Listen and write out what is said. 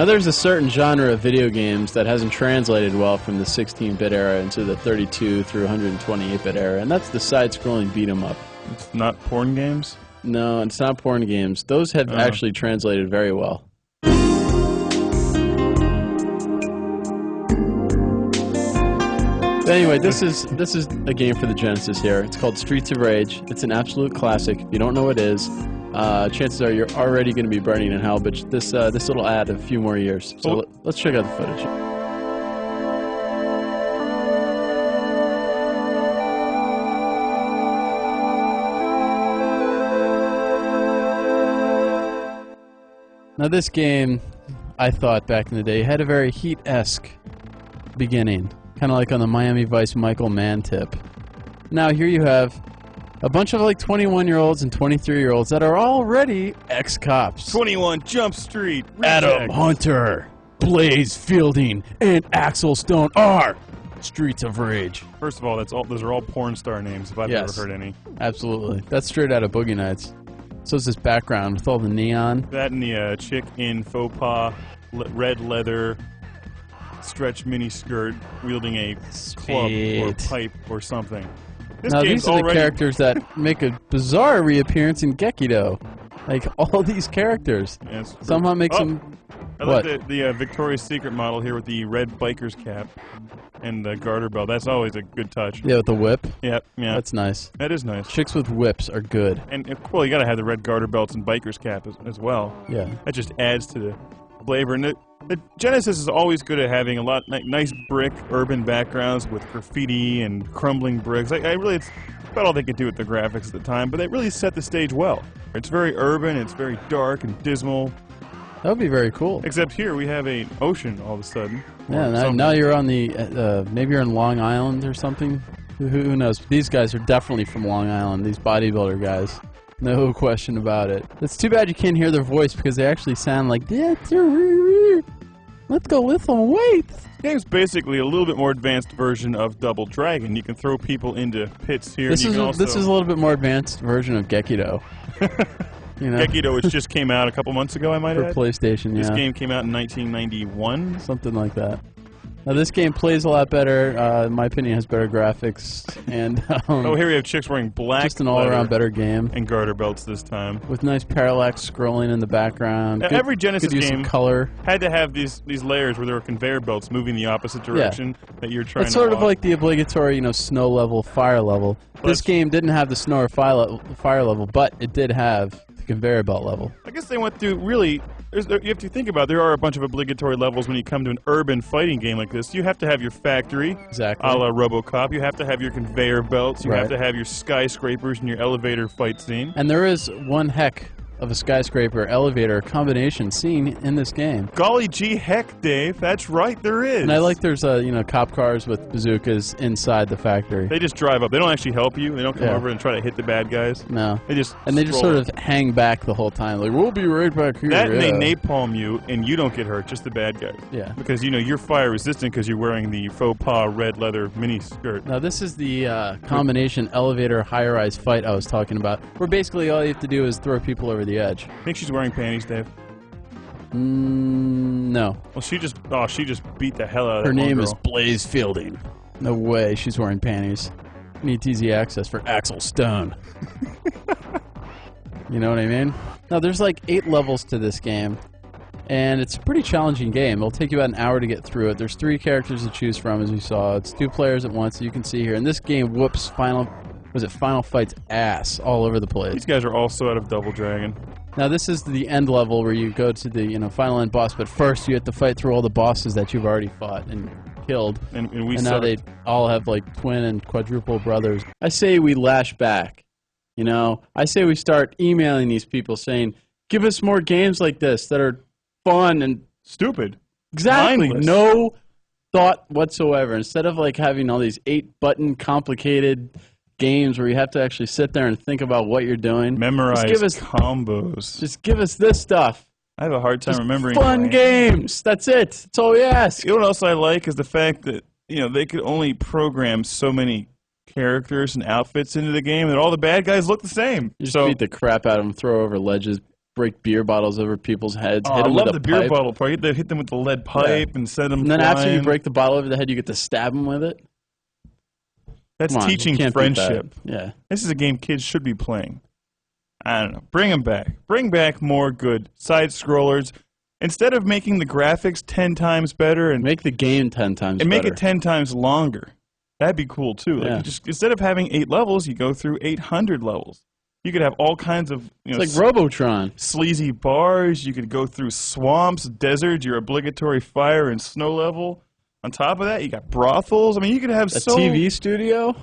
there's a certain genre of video games that hasn't translated well from the 16-bit era into the 32 through 128-bit era, and that's the side-scrolling beat-em-up. It's not porn games? No, it's not porn games. Those have actually translated very well. But anyway, this is a game for the Genesis here. It's called Streets of Rage. It's an absolute classic. If you don't know what it is, chances are you're already going to be burning in hell, but this will add a few more years. So let's check out the footage. Now this game, I thought back in the day, had a very Heat-esque beginning. Kind of like on the Miami Vice Michael Mann tip. Now here you have a bunch of like 21-year-olds and 23-year-olds that are already ex-cops. 21 Jump Street. Adam Hunter, Blaze Fielding, and Axel Stone are Streets of Rage. First of all, those are all porn star names, if I've ever heard any. Absolutely. That's straight out of Boogie Nights. So is this background with all the neon. That and the chick in faux pas, red leather, stretch mini skirt, wielding a club or pipe or something. Now these are the characters that make a bizarre reappearance in Gekido. Like all these characters somehow makes them. I like the Victoria's Secret model here with the red biker's cap and the garter belt. That's always a good touch. Yeah, with the whip. Yep, yeah. That's nice. That is nice. Chicks with whips are good. And well, you gotta have the red garter belts and biker's cap as well. Yeah. That just adds to the flavor. And the Genesis is always good at having a lot nice brick urban backgrounds with graffiti and crumbling bricks. It's about all they could do with the graphics at the time, but they really set the stage well. It's very urban, it's very dark and dismal. That would be very cool. Except here we have an ocean all of a sudden. Yeah, now you're on the, maybe you're in Long Island or something. Who knows? These guys are definitely from Long Island, these bodybuilder guys. No question about it. It's too bad you can't hear their voice because they actually sound like, let's go lift some weights. This game's basically a little bit more advanced version of Double Dragon. You can throw people into pits here. This is a little bit more advanced version of Gekido. You know? Gekido, which just came out a couple months ago, I might add. For PlayStation, yeah. This game came out in 1991. Something like that. Now this game plays a lot better. In my opinion, has better graphics and. Here we have chicks wearing black. Just an all-around better game. And garter belts this time. With nice parallax scrolling in the background. Now, every Genesis good use game of color. Had to have these layers where there were conveyor belts moving the opposite direction that you're trying. It's sort of like the obligatory, snow level, fire level. This game didn't have the snow or fire level, but it did have the conveyor belt level. I guess they went through really. You have to think about it. There are a bunch of obligatory levels when you come to an urban fighting game like this. You have to have your factory, exactly, a la RoboCop. You have to have your conveyor belts. You have to have your skyscrapers and your elevator fight scene. And there is one heck of a skyscraper elevator combination scene in this game. Golly gee heck, Dave. That's right, there is. And I like there's cop cars with bazookas inside the factory. They just drive up. They don't actually help you. They don't come over and try to hit the bad guys. No. They just sort of hang back the whole time. Like, we'll be right back here. That and they napalm you and you don't get hurt, just the bad guys. Yeah. Because you're fire resistant because you're wearing the faux pas red leather mini skirt. Now this is the combination elevator high-rise fight I was talking about, where basically all you have to do is throw people over the edge. Think she's wearing panties, Dave? No. Well, she just beat the hell out of her that name girl. is Blaze Fielding. No way she's wearing panties. Need easy access for Axel Stone. You know what I mean? Now there's like 8 levels to this game, and it's a pretty challenging game. It'll take you about an hour to get through it. There's 3 characters to choose from, as you saw. It's 2 players at once, you can see here. And this game whoops Final Fight's ass all over the place. These guys are also out of Double Dragon. Now this is the end level where you go to the final end boss, but first you have to fight through all the bosses that you've already fought and killed. And now they all have like twin and quadruple brothers. I say we lash back. I say we start emailing these people saying, give us more games like this that are fun and stupid. Exactly. Mindless. No thought whatsoever. Instead of like having all these 8-button complicated games where you have to actually sit there and think about what you're doing. Memorize combos. Just give us this stuff. I have a hard time remembering. Fun games. That's it. That's all we ask. You know what else I like is the fact that they could only program so many characters and outfits into the game that all the bad guys look the same. You just beat the crap out of them, throw over ledges, break beer bottles over people's heads. Oh, hit them I love with the a beer pipe. bottle part. You get to hit them with the lead pipe and send them And then flying. after you break the bottle over the head, you get to stab them with it. That's teaching friendship. Yeah. This is a game kids should be playing. I don't know. Bring them back. Bring back more good side-scrollers. Instead of making the graphics 10 times better and make the game 10 times better. And make it 10 times longer. That'd be cool too. Like you just instead of having 8 levels, you go through 800 levels. You could have all kinds of it's like Robotron. Sleazy bars. You could go through swamps, deserts, your obligatory fire and snow level. On top of that, you got brothels. I mean, you could have a TV studio.